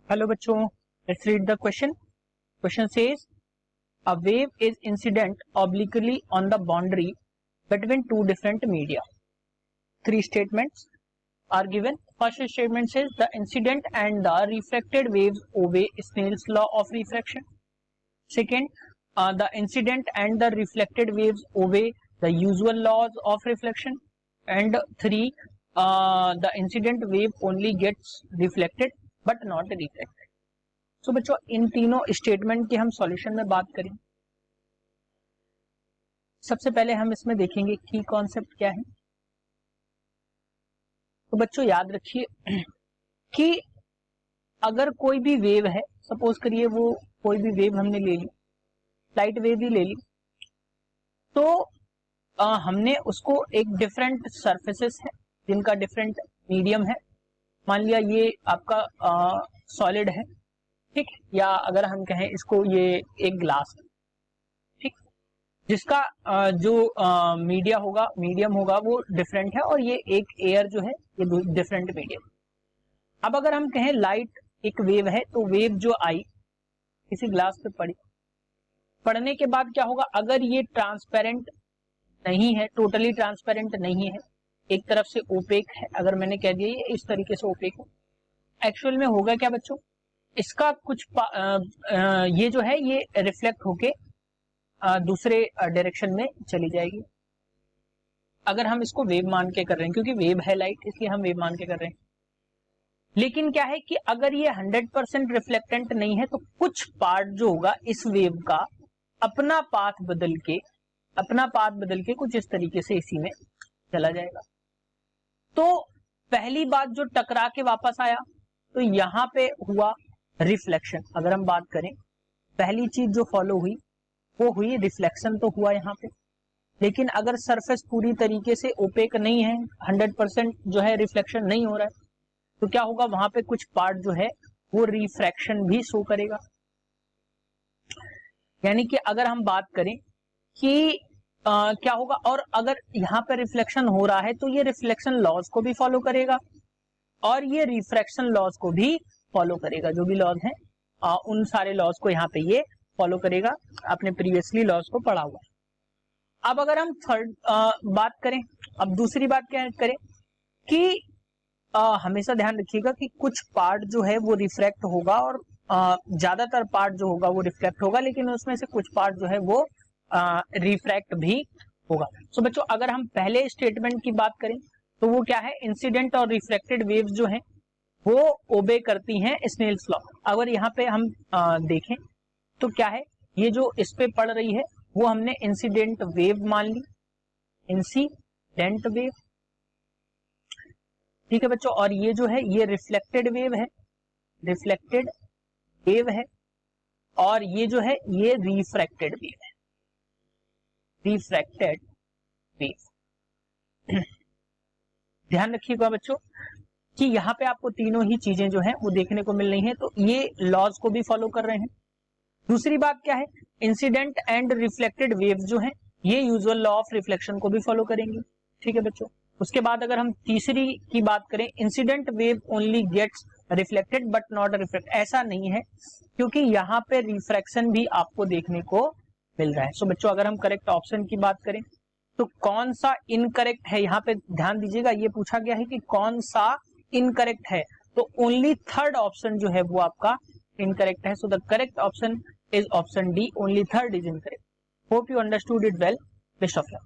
Hello बच्चों, let's read the question. Question says a wave is incident obliquely on the boundary between two different media. Three statements are given. First statement says the incident and the refracted waves obey Snell's law of refraction. Second, the incident and the reflected waves obey the usual laws of reflection. And three, the incident wave only gets reflected but not refracted. So बच्चों, इन तीनों statement के हम solution में बात करें. सबसे पहले हम इसमें देखेंगे की कॉन्सेप्ट क्या है. तो बच्चों याद रखिए कि अगर कोई भी वेव है, सपोज करिए वो कोई भी वेव हमने ले ली, लाइट वेव ही ले ली, तो हमने उसको एक डिफरेंट सरफेसेस है जिनका डिफरेंट मीडियम है. मान लिया ये आपका सॉलिड है, ठीक, या अगर हम कहें इसको ये एक ग्लास है, ठीक, जिसका जो मीडियम होगा वो डिफरेंट है और ये एक एयर जो है ये डिफरेंट मीडियम. अब अगर हम कहें लाइट एक वेव है, तो वेव जो आई किसी ग्लास पे पड़ने के बाद क्या होगा, अगर ये ट्रांसपेरेंट नहीं है, टोटली ट्रांसपेरेंट नहीं है, एक तरफ से ओपेक है, अगर मैंने कह दिया ये इस तरीके से ओपेक है, एक्चुअल में होगा क्या बच्चों, इसका कुछ ये जो है ये रिफ्लेक्ट होके दूसरे डायरेक्शन में चली जाएगी. अगर हम इसको वेव मान के कर रहे हैं, क्योंकि वेव है लाइट इसलिए हम वेव मान के कर रहे हैं. लेकिन क्या है कि अगर ये 100% रिफ्लेक्टेंट नहीं है, तो कुछ पार्ट जो होगा इस वेव का अपना पाथ बदल के कुछ इस तरीके से इसी में चला जाएगा. तो पहली बात जो टकरा के वापस आया, तो यहां पे हुआ रिफ्लेक्शन. अगर हम बात करें, पहली चीज जो फॉलो हुई वो हुई रिफ्लेक्शन, तो हुआ यहाँ पे. लेकिन अगर सरफेस पूरी तरीके से ओपेक नहीं है, 100% जो है रिफ्लेक्शन नहीं हो रहा है, तो क्या होगा, वहां पे कुछ पार्ट जो है वो रिफ्रैक्शन भी शो करेगा. यानी कि अगर हम बात करें कि क्या होगा, और अगर यहाँ पे रिफ्लेक्शन हो रहा है तो ये रिफ्लेक्शन लॉज को भी फॉलो करेगा और ये रिफ्रैक्शन लॉज को भी फॉलो करेगा. जो भी लॉज हैं उन सारे लॉज को यहाँ पे ये फॉलो करेगा. आपने प्रीवियसली लॉज को पढ़ा हुआ. अब अगर हम थर्ड बात करें, अब दूसरी बात क्या करें कि हमेशा ध्यान रखिएगा कि कुछ पार्ट जो है वो रिफ्रैक्ट होगा और ज्यादातर पार्ट जो होगा वो रिफ्लेक्ट होगा, लेकिन उसमें से कुछ पार्ट जो है वो रिफ्रैक्ट भी होगा. सो बच्चों, अगर हम पहले स्टेटमेंट की बात करें तो वो क्या है, इंसिडेंट और रिफ्लेक्टेड वेव्स जो हैं वो ओबे करती हैं स्नेल्स लॉ. अगर यहाँ पे हम देखें तो क्या है, ये जो इस पे पड़ रही है वो हमने इंसिडेंट वेव मान ली, इंसिडेंट वेव, ठीक है बच्चों. और ये जो है ये रिफ्लेक्टेड वेव है, रिफ्लेक्टेड वेव है, और ये जो है ये रिफ्रैक्टेड वेव है, रिफ्रैक्टेड वेव. ध्यान रखिएगा बच्चों कि यहाँ पे आपको तीनों ही चीजें जो है वो देखने को मिल रही हैं, तो ये लॉज को भी फॉलो कर रहे हैं. दूसरी बात क्या है, इंसिडेंट एंड रिफ्लेक्टेड वेव्स जो है ये यूजुअल लॉ ऑफ रिफ्लेक्शन को भी फॉलो करेंगे, ठीक है बच्चों. उसके बाद अगर हम तीसरी की बात करें, incident wave only gets reflected but not reflect, ऐसा नहीं है क्योंकि यहाँ पे रिफ्रैक्शन भी आपको देखने को मिल रहा है. सो बच्चों, अगर हम करेक्ट ऑप्शन की बात करें तो कौन सा इनकरेक्ट है, यहाँ पे ध्यान दीजिएगा, ये पूछा गया है कि कौन सा इनकरेक्ट है, तो ओनली थर्ड ऑप्शन जो है वो आपका इनकरेक्ट है. So the correct option is option D, only third is incorrect. Hope you understood it well. Best of luck.